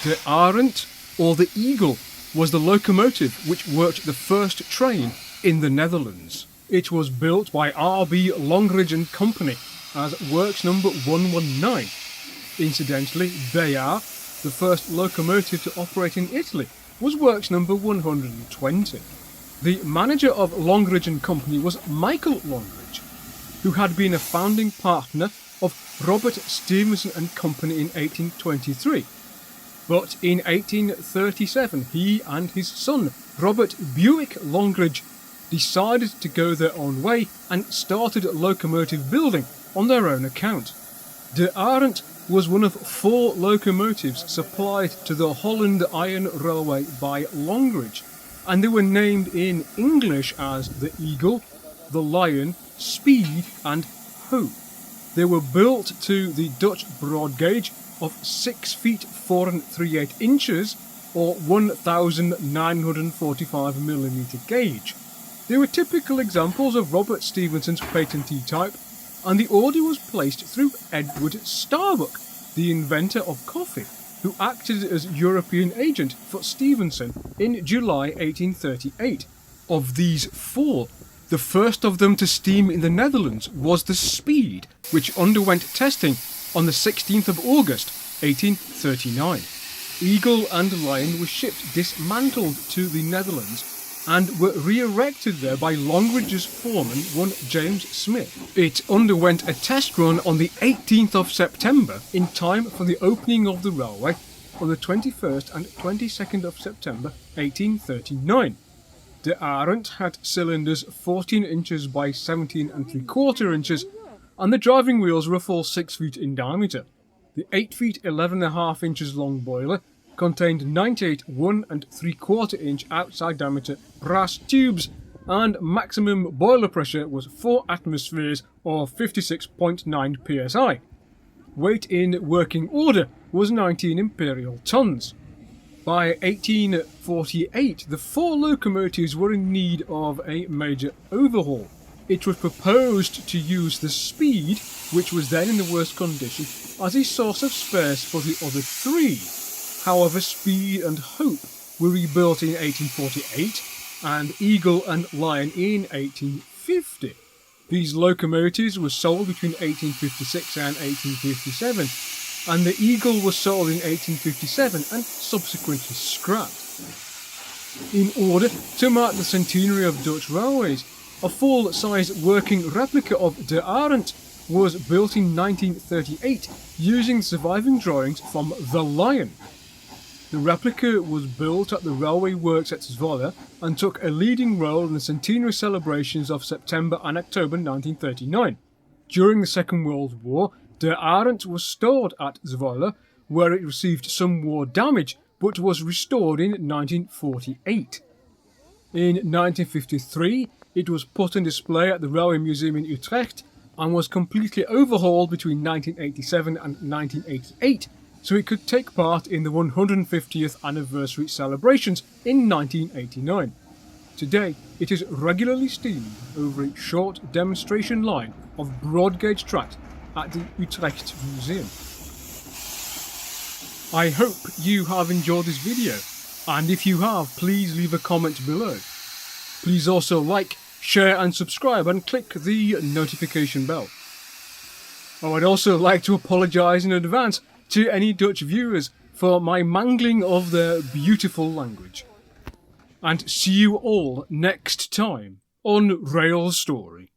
De Arend, or the Eagle, was the locomotive which worked the first train in the Netherlands. It was built by R B Longridge and Company as works number 119. Incidentally, they are the first locomotive to operate in Italy was works number 120. The manager of Longridge and Company was Michael Longridge, who had been a founding partner of Robert Stevenson and Company in 1823. But in 1837 he and his son, Robert Buick Longridge, decided to go their own way and started locomotive building on their own account. De Arend was one of 4 locomotives supplied to the Holland Iron Railway by Longridge, and they were named in English as the Eagle, the Lion, Speed and Hope. They were built to the Dutch broad gauge of 6 feet 4 3/8 inches or 1945mm gauge. They were typical examples of Robert Stephenson's patentee type, and the order was placed through Edward Starbuck, the inventor of coffee, who acted as European agent for Stephenson in July 1838. Of these 4, the first of them to steam in the Netherlands was the Speed, which underwent testing on the 16th of August 1839. Eagle and Lion were shipped dismantled to the Netherlands and were re-erected there by Longridge's foreman, one James Smith. It underwent a test run on the 18th of September in time for the opening of the railway on the 21st and 22nd of September 1839. De Arend had cylinders 14 inches by 17 3/4 inches, and the driving wheels were a full 6 feet in diameter. The 8 feet 11.5 inches long boiler contained 98 1 3/4 inch outside diameter brass tubes, and maximum boiler pressure was 4 atmospheres or 56.9 psi. Weight in working order was 19 imperial tons. By 1848, the 4 locomotives were in need of a major overhaul. It was proposed to use the Speed, which was then in the worst condition, as a source of spares for the other 3. However, Speed and Hope were rebuilt in 1848 and Eagle and Lion in 1850. These locomotives were sold between 1856 and 1857, and the Eagle was sold in 1857 and subsequently scrapped. In order to mark the centenary of Dutch railways, a full-size working replica of De Arend was built in 1938 using surviving drawings from the Lion. The replica was built at the railway works at Zwolle and took a leading role in the centenary celebrations of September and October 1939. During the Second World War, De Arend was stored at Zwolle, where it received some war damage but was restored in 1948. In 1953, it was put on display at the Railway Museum in Utrecht and was completely overhauled between 1987 and 1988, so it could take part in the 150th anniversary celebrations in 1989. Today, it is regularly steamed over a short demonstration line of broad gauge track at the Utrecht Museum. I hope you have enjoyed this video, and if you have, please leave a comment below. Please also like, share and subscribe and click the notification bell. I would also like to apologise in advance to any Dutch viewers for my mangling of their beautiful language. And see you all next time on Rail Story.